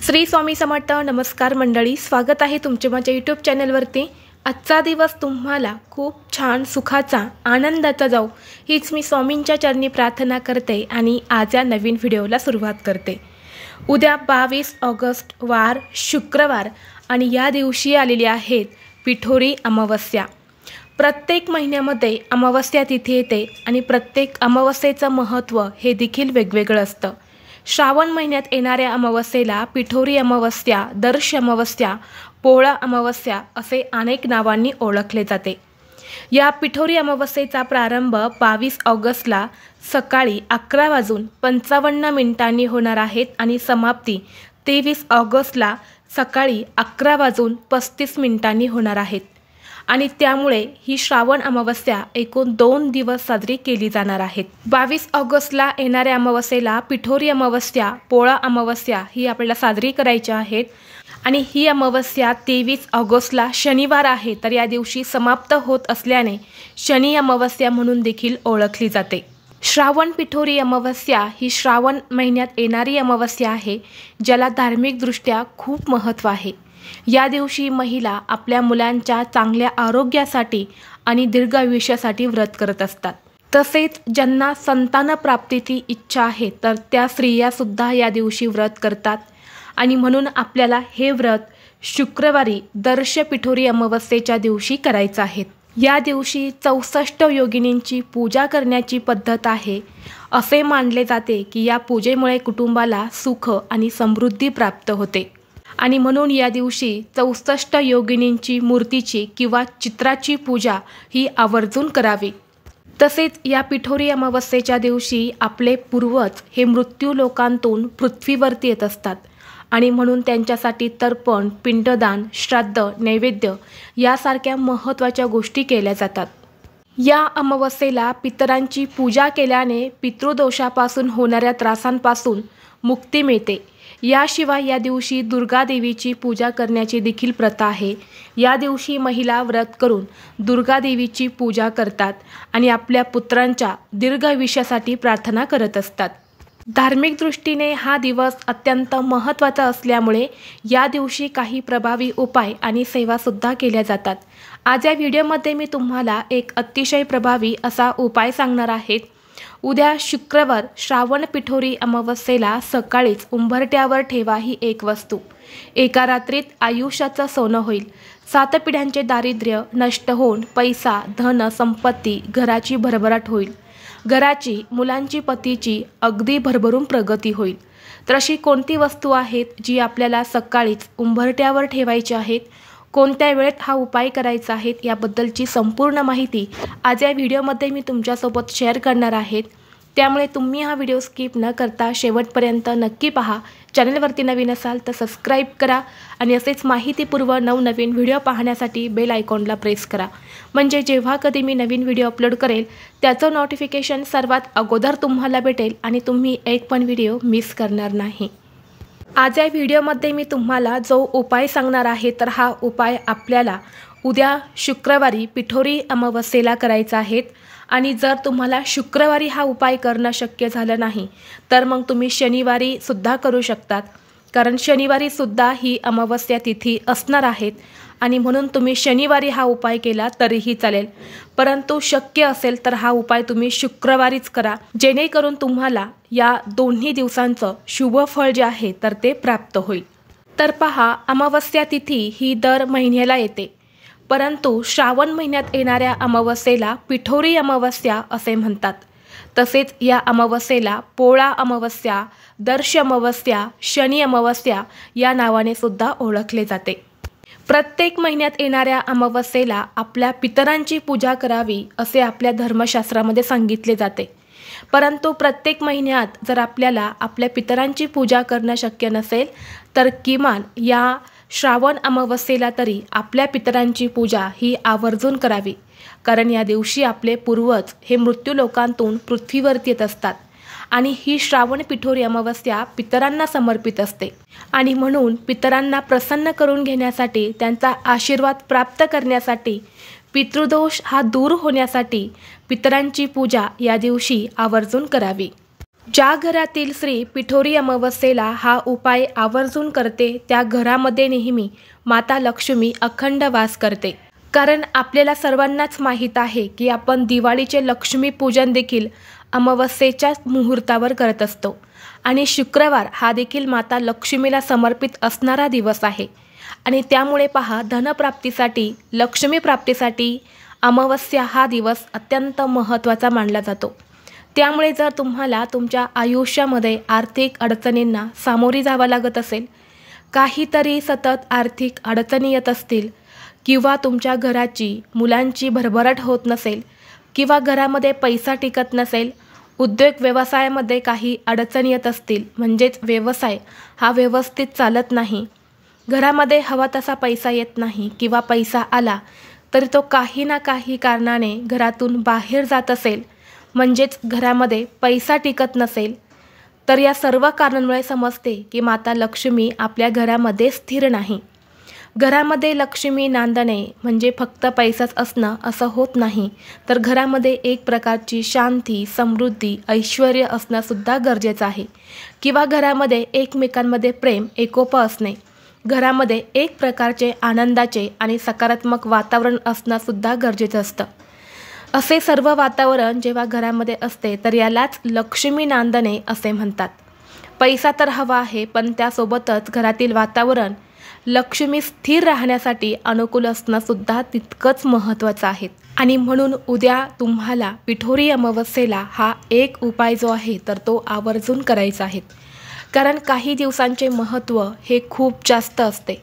श्री स्वामी समर्थ। नमस्कार मंडळी, स्वागत आहे तुमचे माझ्या यूट्यूब चॅनलवरती। आजचा दिवस तुम्हाला खूप छान सुखाचा आनंदाचा जाऊ हीच मी स्वामींच्या चरणी प्रार्थना करते आणि आज या नवीन व्हिडिओला सुरुवात करते। उद्या 22 ऑगस्ट वार शुक्रवार आणि या दिवशी आलेली आहेत पिठोरी अमावस्या। प्रत्येक महिन्यामध्ये अमावस्या तिथी येते आणि प्रत्येक अमावस्येचं महत्त्व हे देखील वेगवेगळं असतं। श्रावण महिन्यात येणाऱ्या अमावस्येला पिठोरी अमावस्या, दर्श अमावस्या, पोळा अमावस्या असे अनेक नावांनी ओळखले जाते। या पिठोरी अमावस्येचा प्रारंभ 22 ऑगस्टला सकाळी 11:55 होणार आहेत आणि समाप्ती 23 ऑगस्टला सकाळी 11:35 होणार आहेत आणि त्यामुळे ही श्रावण अमावस्या एकूण 2 दिवस साजरी केली जाणार आहेत। 22 ऑगस्टला येणाऱ्या अमावस्येला पिठोरी अमावस्या, पोळा अमावस्या ही आपल्याला साजरी करायची आहेत आणि ही अमावस्या 23 ऑगस्टला शनिवार आहे, तर या दिवशी समाप्त होत असल्याने शनी अमावस्या म्हणून देखील ओळखली जाते। श्रावण पिठोरी अमावस्या ही श्रावण महिन्यात येणारी अमावस्या आहे, ज्याला धार्मिकदृष्ट्या खूप महत्त्व आहे। या दिवशी महिला आपल्या मुलांच्या चांगल्या आरोग्यासाठी आणि दीर्घ आयुष्यासाठी व्रत करत असतात। तसेच ज्यांना संतान प्राप्तीची इच्छा आहे तर त्या स्त्रिया सुद्धा या दिवशी व्रत करतात आणि म्हणून आपल्याला हे व्रत शुक्रवारी दर्श पिठोरी अमावस्येच्या दिवशी करायचं आहे। या दिवशी 64 योगिनींची पूजा करण्याची पद्धत आहे। असे मानले जाते की या पूजेमुळे कुटुंबाला सुख आणि समृद्धी प्राप्त होते आणि म्हणून या दिवशी 64 योगिनींची मूर्तीची किंवा चित्राची पूजा ही आवर्जून करावी। तसेच या पिठोरी अमावस्येच्या दिवशी आपले पूर्वज हे मृत्यू लोकांतून पृथ्वीवरती येत असतात आणि म्हणून त्यांच्यासाठी तर्पण, पिंडदान, श्राद्ध, नैवेद्य यासारख्या महत्त्वाच्या गोष्टी केल्या जातात। या अमावस्येला पितरांची पूजा केल्याने पितृदोषापासून होणाऱ्या त्रासांपासून मुक्ती मिळते। याशिवाय या दिवशी दुर्गा देवीची पूजा करण्याची देखील प्रथा आहे। या दिवशी महिला व्रत करून दुर्गा देवीची पूजा करतात आणि आपल्या पुत्रांच्या दीर्घ आयुष्यासाठी प्रार्थना करत असतात। धार्मिक दृष्टीने हा दिवस अत्यंत महत्त्वाचा असल्यामुळे या दिवशी काही प्रभावी उपाय आणि सेवासुद्धा केल्या जातात। आज या व्हिडिओमध्ये मी तुम्हाला एक अतिशय प्रभावी असा उपाय सांगणार आहे। उद्या शुक्रवार श्रावण पिठोरी अमावस्येला सकाळीच उंबरठ्यावर ठेवा ही एक वस्तू। एका रात्रीत आयुष्याचं सोनं होईल। 7 पिढ्यांचे दारिद्र्य नष्ट होऊन पैसा, धन, संपत्ती, घराची भरभराट होईल। घराची, मुलांची, पतीची अगदी भरभरून प्रगती होईल। तर अशी कोणती वस्तू आहेत जी आपल्याला सकाळीच उंबरठ्यावर ठेवायची आहेत, कोणत्या वेळेत हा उपाय करायचा आहे याबद्दलची संपूर्ण माहिती आज या व्हिडिओमध्ये मी तुमच्यासोबत शेअर करणार आहे। त्यामुळे तुम्ही हा व्हिडिओ स्किप न करता शेवटपर्यंत नक्की पहा। चॅनलवरती नवीन असाल तर सबस्क्राईब करा आणि असेच माहितीपूर्ण नवनवीन व्हिडिओ पाहण्यासाठी बेल आयकॉनला प्रेस करा, म्हणजे जेव्हा कधी मी नवीन व्हिडिओ अपलोड करेल त्याचं नोटिफिकेशन सर्वात अगोदर तुम्हाला भेटेल आणि तुम्ही एक पण व्हिडिओ मिस करणार नाही। आज या व्हिडिओमध्ये मी तुम्हाला जो उपाय सांगणार आहे तर हा उपाय आपल्याला उद्या शुक्रवारी पिठोरी अमावस्येला करायचा आहे आणि जर तुम्हाला शुक्रवारी हा उपाय करणं शक्य झालं नाही तर मग तुम्ही शनिवारी सुद्धा करू शकतात, कारण शनिवारी सुद्धा ही अमावस्या तिथी असणार आहेत आणि म्हणून तुम्ही शनिवारी हा उपाय केला तरीही चालेल, परंतु शक्य असेल तर हा उपाय तुम्ही शुक्रवारीच करा, जेणेकरून तुम्हाला या दोन्ही दिवसांचं शुभ फळ जे आहे तर ते प्राप्त होईल। तर पहा, अमावस्या तिथी ही दर महिन्याला येते, परंतु श्रावण महिन्यात येणाऱ्या अमावस्येला पिठोरी अमावस्या असे म्हणतात। तसेच या अमावस्येला पोळा अमावस्या, दर्श अमावस्या, शनी अमावस्या या नावाने सुद्धा ओळखले जाते। प्रत्येक महिन्यात येणाऱ्या अमावस्येला आपल्या पितरांची पूजा करावी असे आपल्या धर्मशास्त्रामध्ये सांगितले जाते, परंतु प्रत्येक महिन्यात जर आपल्याला आपल्या पितरांची पूजा करणं शक्य नसेल तर किमान या श्रावण अमावस्येला तरी आपल्या पितरांची पूजा ही आवर्जून करावी, कारण या दिवशी आपले पूर्वज हे मृत्यू लोकांतून पृथ्वीवरती येत असतात आणि ही श्रावण पिठोरी अमावस्या पितरांना समर्पित असते आणि म्हणून पितरांना प्रसन्न करून घेण्यासाठी, त्यांचा आशीर्वाद प्राप्त करण्यासाठी, पितृदोष हा दूर होण्यासाठी पितरांची पूजा या दिवशी आवर्जून करावी। ज्या घरातील स्त्री पिठोरी अमावस्येला हा उपाय आवर्जून करते त्या घरामध्ये नेहमी माता लक्ष्मी अखंड वास करते. कारण आपल्याला सर्वांनाच माहीत आहे की आपण दिवाळीचे लक्ष्मी पूजन देखील अमावस्येच्या मुहूर्तावर करत असतो आणि शुक्रवार हा देखील माता लक्ष्मीला समर्पित असणारा दिवस आहे. आणि त्यामुळे पहा, धनप्राप्तीसाठी, लक्ष्मी प्राप्तीसाठी अमावस्या हा दिवस अत्यंत महत्त्वाचा मानला जातो. त्यामुळे जर तुम्हाला तुमच्या आयुष्यामध्ये आर्थिक अडचणींना सामोरी जावं लागत असेल, काहीतरी सतत आर्थिक अडचणी येत असतील, किंवा तुमच्या घराची मुलांची भरभराट होत नसेल, किंवा घरामध्ये पैसा टिकत नसेल, उद्योग व्यवसायामध्ये काही अडचणी येत असतील, म्हणजेच व्यवसाय हा व्यवस्थित चालत नाही, घरामध्ये हवा तसा पैसा येत नाही, किंवा पैसा आला तरी तो काही ना काही कारणाने घरातून बाहेर जात असेल, म्हणजेच घरामध्ये पैसा टिकत नसेल, तर या सर्व कारणांमुळे समजते की माता लक्ष्मी आपल्या घरामध्ये स्थिर नाही. घरामध्ये लक्ष्मी नांदणे म्हणजे फक्त पैसाच असणं असं होत नाही, तर घरामध्ये एक प्रकारची शांती, समृद्धी, ऐश्वर असणंसुद्धा गरजेचं आहे. किंवा घरामध्ये एकमेकांमध्ये प्रेम, एकोपा असणे, घरामध्ये एक प्रकारचे आनंदाचे आणि सकारात्मक वातावरण असणंसुद्धा गरजेचं असतं. असे सर्व वातावरण जेव्हा घरामध्ये असते तर यालाच लक्ष्मी नांदणे असे म्हणतात. पैसा तर हवा आहे, पण त्यासोबतच घरातील वातावरण लक्ष्मी स्थिर राहण्यासाठी अनुकूल असणंसुद्धा तितकंच महत्त्वाचं आहे. आणि म्हणून उद्या तुम्हाला पिठोरी अमावस्येला हा एक उपाय जो आहे तर तो आवर्जून करायचा आहे. कारण काही दिवसांचे महत्त्व हे खूप जास्त असते.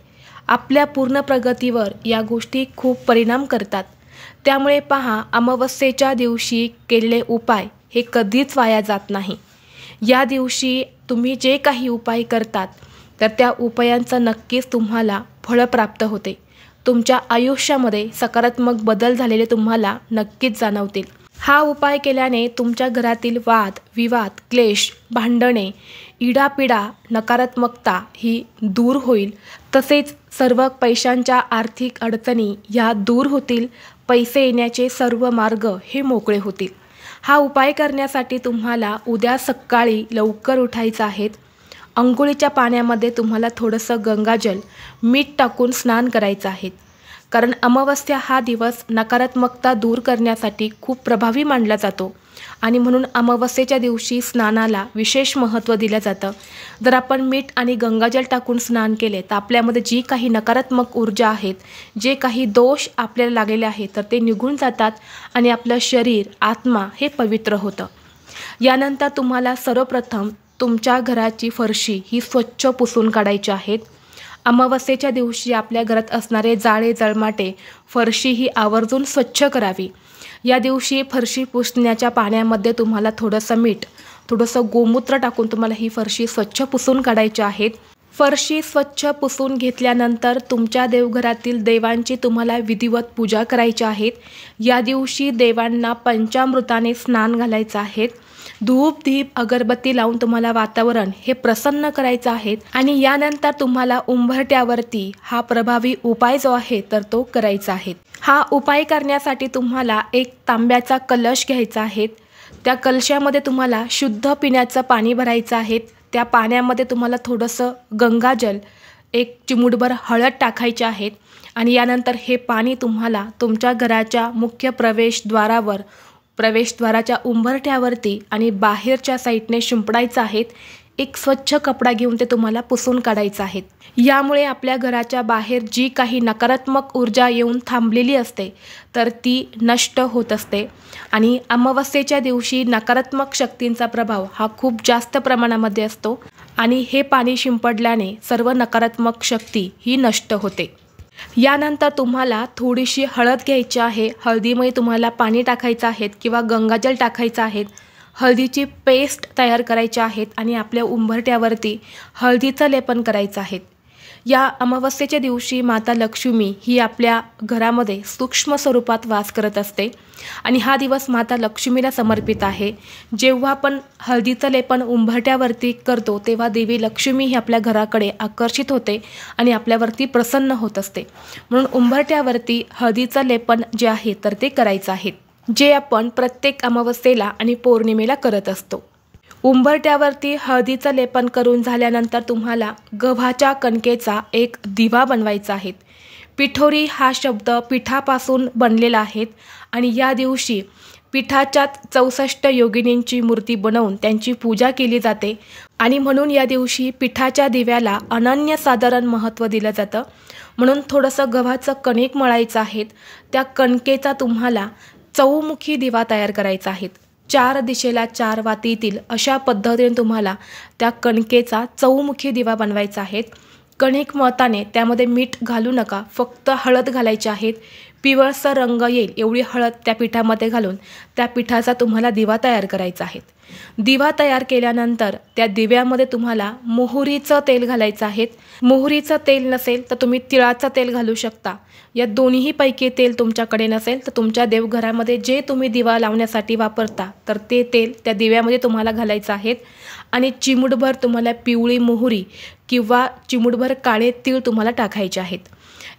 आपल्या पूर्ण प्रगतीवर या गोष्टी खूप परिणाम करतात. त्यामुळे पहा, अमावस्येच्या दिवशी केलेले उपाय हे कधीच वाया जात नाही. या दिवशी तुम्ही जे काही उपाय करतात तर त्या उपायांचं नक्कीच तुम्हाला फळ प्राप्त होते. तुमच्या आयुष्यामध्ये सकारात्मक बदल झालेले तुम्हाला नक्कीच जाणवतील. हा उपाय केल्याने तुमच्या घरातील वाद, विवाद, क्लेश, भांडणे, इडापिडा, नकारात्मकता ही दूर होईल. तसेच सर्व पैशांच्या आर्थिक अडचणी ह्या दूर होतील. पैसे येण्याचे सर्व मार्ग हे मोकळे होतील. हा उपाय करण्यासाठी तुम्हाला उद्या सकाळी लवकर उठायचं आहे. अंघोळीच्या पाण्यामध्ये तुम्हाला थोडंसं गंगाजल, मीठ टाकून स्नान करायचं आहे. कारण अमावस्या हा दिवस नकारात्मकता दूर करण्यासाठी खूप प्रभावी मानला जातो आणि म्हणून अमावस्येच्या दिवशी स्नानाला विशेष महत्त्व दिलं जातं. जर आपण मीठ आणि गंगाजल टाकून स्नान केले तर आपल्यामध्ये जी काही नकारात्मक ऊर्जा आहेत, जे काही दोष आपल्याला लागलेले आहेत तर ते निघून जातात आणि आपलं शरीर, आत्मा हे पवित्र होतं. यानंतर तुम्हाला सर्वप्रथम तुमच्या घराची फरशी ही स्वच्छ पुसून काढायची आहेत. अमावस्येच्या दिवशी आपल्या घरात असणारे जाळे, जळमाटे, फरशी ही आवर्जून स्वच्छ करावी. या दिवशी फरशी पुसण्याच्या पाण्यामध्ये तुम्हाला थोडंसं मीठ, थोडंसं गोमूत्र टाकून तुम्हाला ही फरशी स्वच्छ पुसून काढायची आहेत. फरशी स्वच्छ पुसून घेतल्यानंतर तुमच्या देवघरातील देवांची तुम्हाला विधिवत पूजा करायची आहे. या दिवशी देवांना पंचामृताने स्नान घालायचं आहे. धूप, दीप, अगरबत्ती लावून तुम्हाला वातावरण हे प्रसन्न करायचं आहे. आणि यानंतर तुम्हाला उंबरठ्यावरती हा प्रभावी उपाय जो आहे तर तो करायचा आहे. हा उपाय करण्यासाठी तुम्हाला एक तांब्याचा कलश घ्यायचा आहे. त्या कलशामध्ये तुम्हाला शुद्ध पिण्याचं पाणी भरायचं आहे. त्या पाण्यामध्ये तुम्हाला थोडंसं गंगाजल, एक चिमूटभर हळद टाकायची आहे. आणि यानंतर हे पाणी तुम्हाला तुमच्या घराच्या मुख्य प्रवेशद्वाराच्या उंबरठ्यावरती आणि बाहेरच्या साईडने शिंपडायचं आहे. एक स्वच्छ कपडा घेऊन ते तुम्हाला पुसून काढायचं आहे. यामुळे आपल्या घराच्या बाहेर जी काही नकारात्मक ऊर्जा येऊन थांबलेली असते तर ती नष्ट होत असते. आणि अमावस्येच्या दिवशी नकारात्मक शक्तींचा प्रभाव हा खूप जास्त प्रमाणामध्ये असतो आणि हे पाणी शिंपडल्याने सर्व नकारात्मक शक्ती ही नष्ट होते. यानंतर तुम्हाला थोडीशी हळद घ्यायची आहे. हळदीमध्ये तुम्हाला पाणी टाकायचं आहे किंवा गंगाजल टाकायचं आहे. हळदीची पेस्ट तयार करायची आहेत आणि आपल्या उंबरठ्यावरती हळदीचं लेपन करायचं आहे. या अमावस्येच्या दिवशी माता लक्ष्मी ही आपल्या घरामध्ये सूक्ष्म स्वरूपात वास करत असते आणि हा दिवस माता लक्ष्मीला समर्पित आहे. जेव्हा आपण हळदीचं लेपन उंबरठ्यावरती करतो तेव्हा देवी लक्ष्मी ही आपल्या घराकडे आकर्षित होते आणि आपल्यावरती प्रसन्न होत असते. म्हणून उंबरठ्यावरती हळदीचं लेपन जे आहे तर ते करायचं आहे, जे आपण प्रत्येक अमावस्येला आणि पौर्णिमेला करत असतो. उंबरठ्यावरती हळदीचं लेपन करून झाल्यानंतर तुम्हाला गव्हाच्या कणकेचा एक दिवा बनवायचा आहे। पिठोरी हा शब्द पिठापासून बनलेला आहे आणि या दिवशी पिठाच्यात 64 योगिनींची मूर्ती बनवून त्यांची पूजा केली जाते आणि म्हणून या दिवशी पिठाच्या दिव्याला अनन्यसाधारण महत्त्व दिलं जातं। म्हणून थोडंसं गव्हाचं कणिक मळायचं आहे। त्या कणकेचा तुम्हाला चौमुखी दिवा तयार करायचा आहे। 4 दिशेला 4 वाती येतील अशा पद्धतीने तुम्हाला त्या कणकेचा चौमुखी दिवा बनवायचा आहे। कणिक मळताना त्यामध्ये मीठ घालू नका, फक्त हळद घालायची आहे। पिवळसर रंग येईल एवढी हळद त्या पिठामध्ये घालून त्या पिठाचा तुम्हाला दिवा तयार करायचा आहे। दिवा तयार केल्यानंतर त्या दिव्यामध्ये तुम्हाला मोहरीचं तेल घालायचं आहे। मोहरीचं तेल नसेल तर तुम्ही तिळाचं तेल घालू शकता। या दोन्हीही पैकी तेल तुमच्याकडे नसेल तर तुमच्या देवघरामध्ये जे तुम्ही दिवा लावण्यासाठी वापरता तर ते तेल त्या दिव्यामध्ये तुम्हाला घालायचं आहे आणि चिमूटभर तुम्हाला पिवळी मोहरी किंवा चिमूटभर काळे तीळ तुम्हाला टाकायचे आहेत।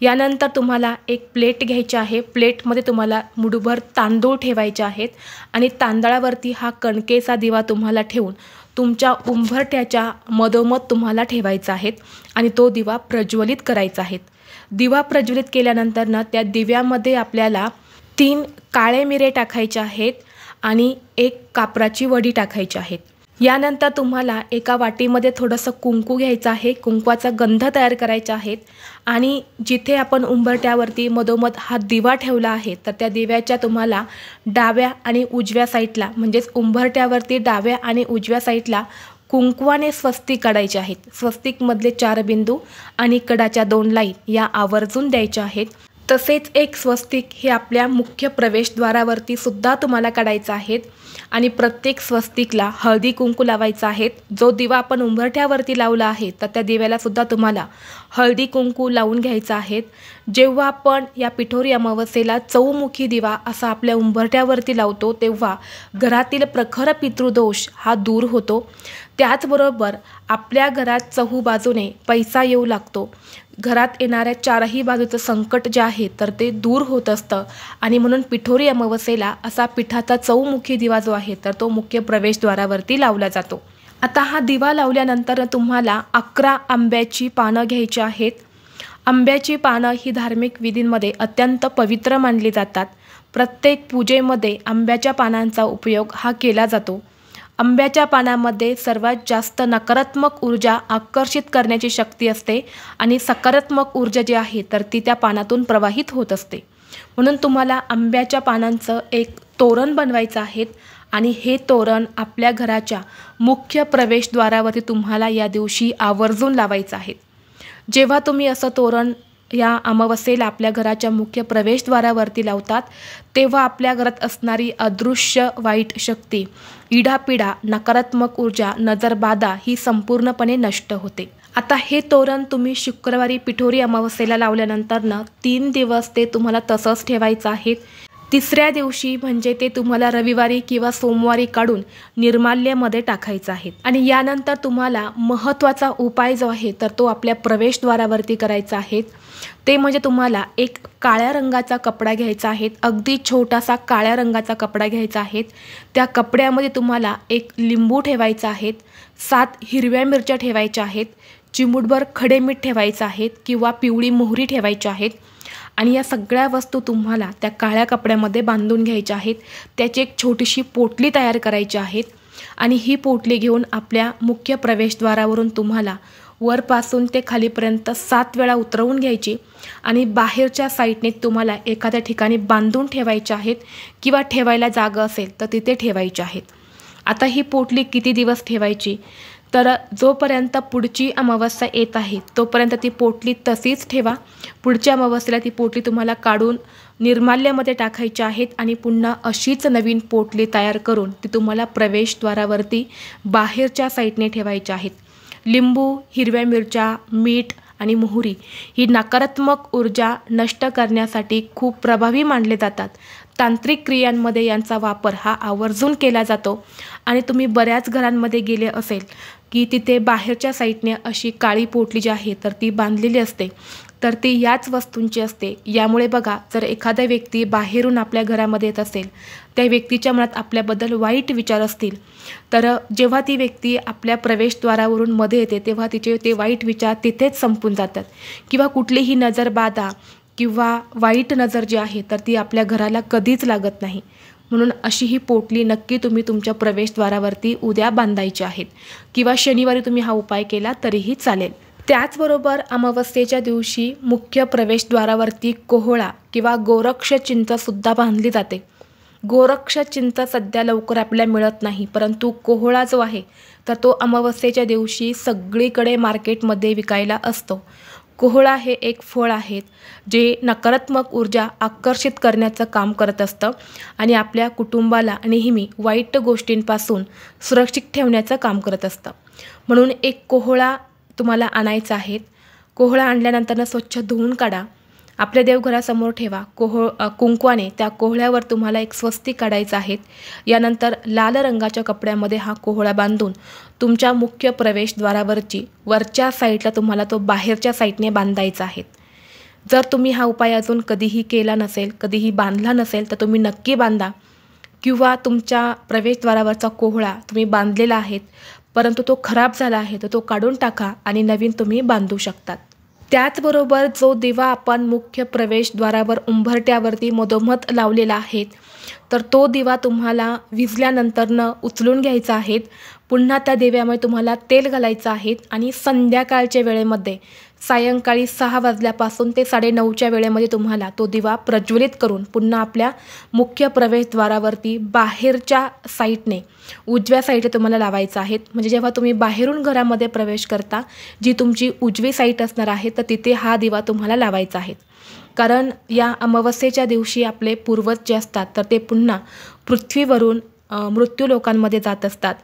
यानंतर तुम्हाला एक प्लेट घ्यायची आहे। प्लेटमध्ये तुम्हाला मुठभर तांदूळ ठेवायचे आहेत आणि तांदळावरती हा कणकेचा दिवा तुम्हाला ठेवून तुमच्या उंबरठ्याच्या मधोमध तुम्हाला ठेवायचा आहे आणि तो दिवा प्रज्वलित करायचा आहे। दिवा प्रज्वलित केल्यानंतर ना त्या दिव्यामध्ये आपल्याला 3 काळे मिरे टाकायचे आहेत आणि 1 कापराची वडी टाकायची आहे। यानंतर तुम्हाला एका वाटीमध्ये थोडंसं कुंकू घ्यायचं आहे। कुंकवाचा गंध तयार करायचा आहे आणि जिथे आपण उंबरठ्यावरती मधोमध हा दिवा ठेवला आहे तर त्या दिव्याच्या तुम्हाला डाव्या आणि उजव्या साईडला म्हणजेच उंबरठ्यावरती डाव्या आणि उजव्या साईडला कुंकवाने स्वस्तिक काढायचे आहेत। स्वस्तिकमधले 4 बिंदू आणि कडाच्या 2 लाईन या आवर्जून द्यायच्या आहेत। तसेच एक स्वस्तिक हे आपल्या मुख्य प्रवेशद्वारावरती सुद्धा तुम्हाला काढायचं आहे आणि प्रत्येक स्वस्तिकला हळदी कुंकू लावायचा आहे। जो दिवा आपण उंबरठ्यावरती लावला आहे तर त्या दिव्याला सुद्धा तुम्हाला हळदी कुंकू लावून घ्यायचा आहे। जेव्हा आपण या पिठोरी अमावस्येला चौमुखी दिवा असा आपल्या उंबरठ्यावरती लावतो तेव्हा घरातील प्रखर पितृदोष हा दूर होतो। त्याचबरोबर आपल्या घरात चहूबाजूने पैसा येऊ लागतो। घरात येणाऱ्या 4ही बाजूचं संकट जे आहे तर ते दूर होत असतं आणि म्हणून पिठोरी अमावस्येला असा पिठाचा चौमुखी दिवा जो आहे तर तो मुख्य प्रवेशद्वारावरती लावला जातो। आता हा दिवा लावल्यानंतर तुम्हाला 11 आंब्याची पानं घ्यायची आहेत। आंब्याची पानं ही धार्मिक विधींमध्ये अत्यंत पवित्र मानली जातात। प्रत्येक पूजेमध्ये आंब्याच्या पानांचा उपयोग हा केला जातो। आंब्याच्या पानामध्ये सर्वात जास्त नकारात्मक ऊर्जा आकर्षित करण्याची शक्ती असते आणि सकारात्मक ऊर्जा जी आहे तर ती त्या पानातून प्रवाहित होत असते। म्हणून तुम्हाला आंब्याच्या पानांचं एक तोरण बनवायचं आहे आणि हे तोरण आपल्या घराच्या मुख्य प्रवेशद्वारावरती तुम्हाला या दिवशी आवर्जून लावायचं आहे। जेव्हा तुम्ही असं तोरण या अमावस्येला आपल्या घराच्या मुख्य प्रवेशद्वारावरती लावतात तेव्हा आपल्या घरात असणारी अदृश्य वाईट शक्ती, इडापिडा, नकारात्मक ऊर्जा, नजरबाधा ही संपूर्णपणे नष्ट होते। आता हे तोरण तुम्ही शुक्रवारी पिठोरी अमावस्येला लावल्यानंतर 3 दिवस ते तुम्हाला तसंच ठेवायचं आहे। 3ऱ्या दिवशी म्हणजे ते तुम्हाला रविवारी किंवा सोमवारी काढून निर्माल्यमध्ये टाकायचं आहे आणि यानंतर तुम्हाला महत्त्वाचा उपाय जो आहे तर तो आपल्या प्रवेशद्वारावरती करायचा आहे। ते म्हणजे तुम्हाला एक काळ्या रंगाचा कपडा घ्यायचा आहे। अगदी छोटासा काळ्या रंगाचा कपडा घ्यायचा आहे। त्या कपड्यामध्ये तुम्हाला एक लिंबू ठेवायचा आहे, 7 हिरव्या मिरच्या ठेवायच्या आहेत, चिमूटभर खडे मीठ ठेवायचं आहे किंवा पिवळी मोहरी ठेवायची आहेत आणि या सगळ्या वस्तू तुम्हाला त्या काळ्या कपड्यामध्ये बांधून घ्यायच्या आहेत। त्याची एक छोटीशी पोटली तयार करायची आहे आणि ही पोटली घेऊन आपल्या मुख्य प्रवेशद्वारावरून तुम्हाला वरपासून ते खालीपर्यंत 7 वेळा उतरवून घ्यायची आणि बाहेरच्या साईडने तुम्हाला एखाद्या ठिकाणी बांधून ठेवायच्या आहेत किंवा ठेवायला जागा असेल तर तिथे ठेवायची आहेत। आता ही पोटली किती दिवस ठेवायची तर जोपर्यंत पुढची अमावस्या येत आहे तोपर्यंत ती पोटली तशीच ठेवा। पुढच्या अमावस्येला ती पोटली तुम्हाला काढून निर्माल्यामध्ये टाकायची आहेत आणि पुन्हा अशीच नवीन पोटली तयार करून ती तुम्हाला प्रवेशद्वारावरती बाहेरच्या साईडने ठेवायची आहेत। लिंबू, हिरव्या मिरच्या, मीठ आणि मोहरी ही नकारात्मक ऊर्जा नष्ट करण्यासाठी खूप प्रभावी मानले जातात। तांत्रिक क्रियांमध्ये यांचा वापर हा आवर्जून केला जातो आणि तुम्ही बऱ्याच घरांमध्ये गेले असेल की तिथे बाहेरच्या साईडने अशी काळी पोटली जी आहे तर ती बांधलेली असते, तर ती याच वस्तूंची असते। यामुळे बघा, जर एखादा व्यक्ती बाहेरून आपल्या घरामध्ये येत असेल, त्या व्यक्तीच्या मनात आपल्याबद्दल वाईट विचार असतील, तर जेव्हा ती व्यक्ती आपल्या प्रवेशद्वारावरून मध्ये येते तेव्हा तिचे ते वाईट विचार तिथेच संपून जातात, किंवा कुठलीही नजरबाधा किंवा वाईट नजर जी आहे तर ती आपल्या घराला कधीच लागत नाही। म्हणून अशी ही पोटली नक्की तुम्ही तुमच्या प्रवेशद्वारावरती उद्या बांधायची आहेत, किंवा शनिवारी तुम्ही हा उपाय केला तरीही चालेल। त्याचबरोबर अमावस्येच्या दिवशी मुख्य प्रवेशद्वारावरती कोहळा किंवा गोरक्ष चिंचसुद्धा बांधली जाते। गोरक्ष चिंच सध्या लवकर आपल्याला मिळत नाही, परंतु कोहळा जो आहे तर तो अमावस्येच्या दिवशी सगळीकडे मार्केटमध्ये विकायला असतो। कोहळा हे एक फळ आहे जे नकारात्मक ऊर्जा आकर्षित करण्याचं काम करत असतं आणि आपल्या कुटुंबाला नेहमी वाईट गोष्टींपासून सुरक्षित ठेवण्याचं काम करत असतं। म्हणून एक कोहळा तुम्हाला आणायचा आहे। कोहळा आणल्यानंतर स्वच्छ धुवून काढा, आपल्या देवघरासमोर ठेवा। कुंकवाने त्या कोहळ्यावर तुम्हाला एक स्वस्तिक काढायचं आहे। यानंतर लाल रंगाच्या कपड्यामध्ये हा कोहळा बांधून तुमच्या मुख्य प्रवेशद्वारावरची वरच्या साईडला तुम्हाला तो बाहेरच्या साईडने बांधायचा आहे। जर तुम्ही हा उपाय अजून कधीही केला नसेल, कधीही बांधला नसेल, तर तुम्ही नक्की बांधा, किंवा तुमच्या प्रवेशद्वारावरचा कोहळा तुम्ही बांधलेला आहे परंतु तो खराब झाला आहे तर तो काढून टाका आणि नवीन तुम्ही बांधू शकतात। त्याचबरोबर जो दिवा आपण मुख्य प्रवेशद्वारावर उंबरट्यावरती मधोमध लावलेला आहे तर तो दिवा तुम्हाला विझल्यानंतर उचलून घ्यायचा आहे। पुन्हा त्या दिव्यामध्ये तुम्हाला तेल घालायचं आहे आणि संध्याकाळच्या वेळेमध्ये सायंकाळी 6 वाजल्यापासून ते 9:30च्या वेळेमध्ये तुम्हाला तो दिवा प्रज्वलित करून पुन्हा आपल्या मुख्य प्रवेशद्वारावरती बाहेरच्या साईडने उजव्या साईडला तुम्हाला लावायचं आहे। म्हणजे जेव्हा तुम्ही बाहेरून घरामध्ये प्रवेश करता, जी तुमची उजवी साईड असणार आहे तर तिथे हा दिवा तुम्हाला लावायचा आहे। कारण या अमावस्येच्या दिवशी आपले पूर्वज जे असतात तर ते पुन्हा पृथ्वीवरून मृत्यू लोकांमध्ये जात असतात।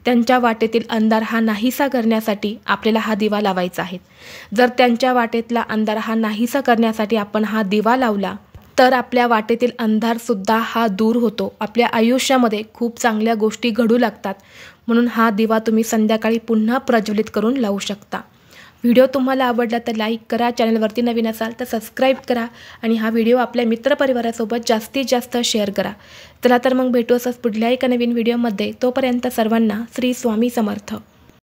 त्यांच्या वाटेतील अंधार हा नाहीसा करण्यासाठी आपल्याला हा दिवा लावायचा आहे। जर त्यांच्या वाटेतला अंधार हा नाहीसा करण्यासाठी आपण हा दिवा लावला तर आपल्या वाटेतील अंधारसुद्धा हा दूर होतो, आपल्या आयुष्यामध्ये खूप चांगल्या गोष्टी घडू लागतात। म्हणून हा दिवा तुम्ही संध्याकाळी पुन्हा प्रज्वलित करून लावू शकता। व्हिडिओ तुम्हाला आवडला तर लाईक करा, चॅनलवरती नवीन असाल तर सबस्क्राईब करा आणि हा व्हिडिओ आपल्या मित्रपरिवारासोबत जास्तीत जास्त शेअर करा। चला तर मग भेटू असंच पुढल्या एका नवीन व्हिडिओमध्ये। तोपर्यंत सर्वांना श्री स्वामी समर्थ।